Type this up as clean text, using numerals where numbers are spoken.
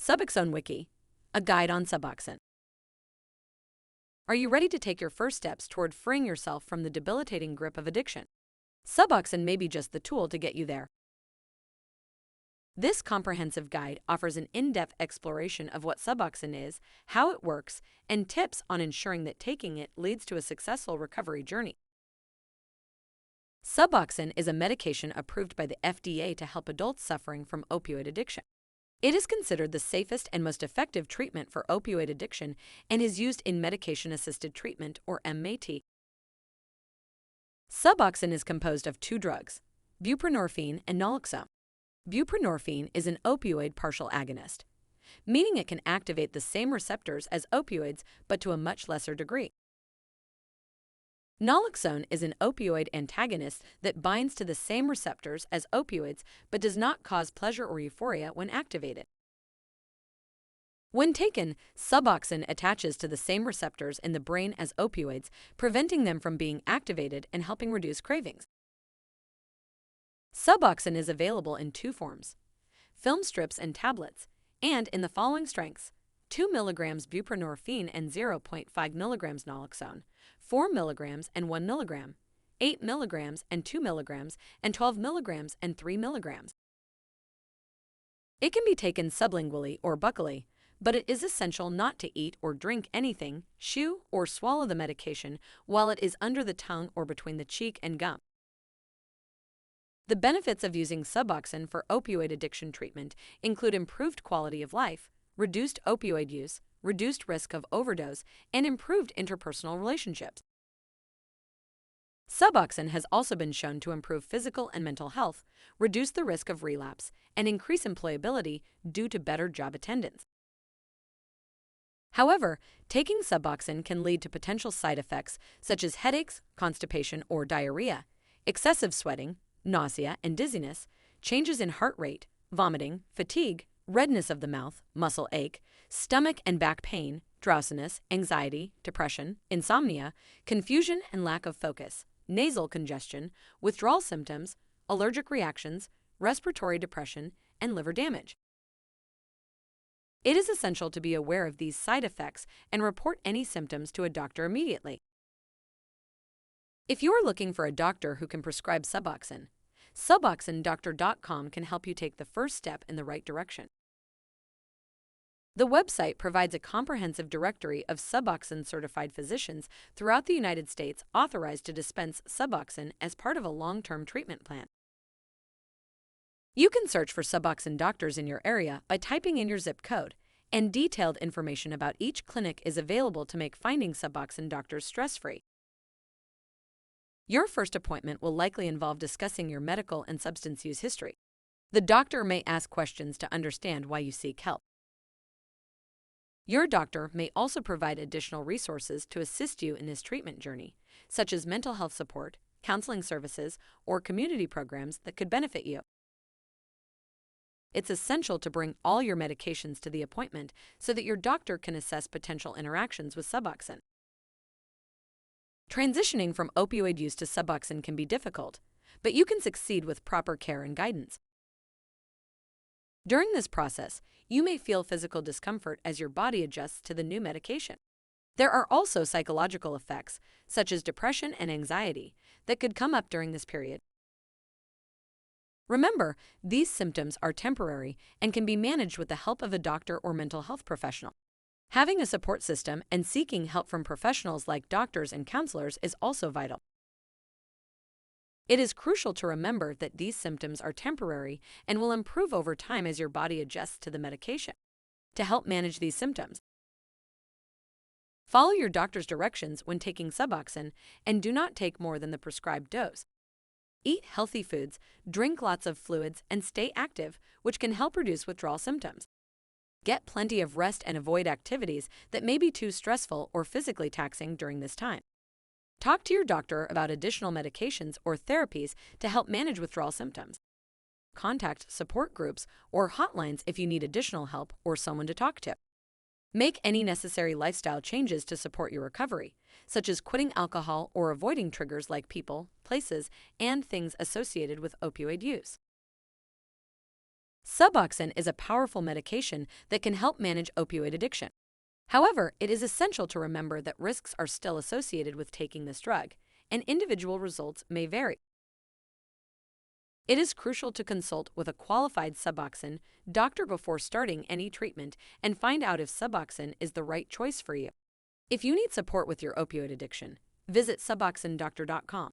Suboxone Wiki, a guide on Suboxone. Are you ready to take your first steps toward freeing yourself from the debilitating grip of addiction? Suboxone may be just the tool to get you there. This comprehensive guide offers an in-depth exploration of what Suboxone is, how it works, and tips on ensuring that taking it leads to a successful recovery journey. Suboxone is a medication approved by the FDA to help adults suffering from opioid addiction. It is considered the safest and most effective treatment for opioid addiction and is used in medication-assisted treatment, or MAT. Suboxone is composed of two drugs, buprenorphine and naloxone. Buprenorphine is an opioid partial agonist, meaning it can activate the same receptors as opioids but to a much lesser degree. Naloxone is an opioid antagonist that binds to the same receptors as opioids but does not cause pleasure or euphoria when activated. When taken, Suboxone attaches to the same receptors in the brain as opioids, preventing them from being activated and helping reduce cravings. Suboxone is available in two forms, film strips and tablets, and in the following strengths: 2 mg buprenorphine and 0.5 mg naloxone, 4 mg and 1 mg, 8 mg and 2 mg, and 12 mg and 3 mg. It can be taken sublingually or buccally, but it is essential not to eat or drink anything, chew, or swallow the medication while it is under the tongue or between the cheek and gum. The benefits of using Suboxone for opioid addiction treatment include improved quality of life, reduced opioid use, reduced risk of overdose, and improved interpersonal relationships. Suboxone has also been shown to improve physical and mental health, reduce the risk of relapse, and increase employability due to better job attendance. However, taking Suboxone can lead to potential side effects such as headaches, constipation or diarrhea, excessive sweating, nausea and dizziness, changes in heart rate, vomiting, fatigue, redness of the mouth, muscle ache, stomach and back pain, drowsiness, anxiety, depression, insomnia, confusion and lack of focus, nasal congestion, withdrawal symptoms, allergic reactions, respiratory depression, and liver damage. It is essential to be aware of these side effects and report any symptoms to a doctor immediately. If you are looking for a doctor who can prescribe Suboxone, SuboxoneDoctor.com can help you take the first step in the right direction. The website provides a comprehensive directory of Suboxone-certified physicians throughout the United States authorized to dispense Suboxone as part of a long-term treatment plan. You can search for Suboxone doctors in your area by typing in your zip code, and detailed information about each clinic is available to make finding Suboxone doctors stress-free. Your first appointment will likely involve discussing your medical and substance use history. The doctor may ask questions to understand why you seek help. Your doctor may also provide additional resources to assist you in this treatment journey, such as mental health support, counseling services, or community programs that could benefit you. It's essential to bring all your medications to the appointment so that your doctor can assess potential interactions with Suboxone. Transitioning from opioid use to Suboxone can be difficult, but you can succeed with proper care and guidance. During this process, you may feel physical discomfort as your body adjusts to the new medication. There are also psychological effects, such as depression and anxiety, that could come up during this period. Remember, these symptoms are temporary and can be managed with the help of a doctor or mental health professional. Having a support system and seeking help from professionals like doctors and counselors is also vital. It is crucial to remember that these symptoms are temporary and will improve over time as your body adjusts to the medication. To help manage these symptoms, follow your doctor's directions when taking Suboxone and do not take more than the prescribed dose. Eat healthy foods, drink lots of fluids, and stay active, which can help reduce withdrawal symptoms. Get plenty of rest and avoid activities that may be too stressful or physically taxing during this time. Talk to your doctor about additional medications or therapies to help manage withdrawal symptoms. Contact support groups or hotlines if you need additional help or someone to talk to. Make any necessary lifestyle changes to support your recovery, such as quitting alcohol or avoiding triggers like people, places, and things associated with opioid use. Suboxone is a powerful medication that can help manage opioid addiction. However, it is essential to remember that risks are still associated with taking this drug, and individual results may vary. It is crucial to consult with a qualified Suboxone doctor before starting any treatment and find out if Suboxone is the right choice for you. If you need support with your opioid addiction, visit SuboxoneDoctor.com.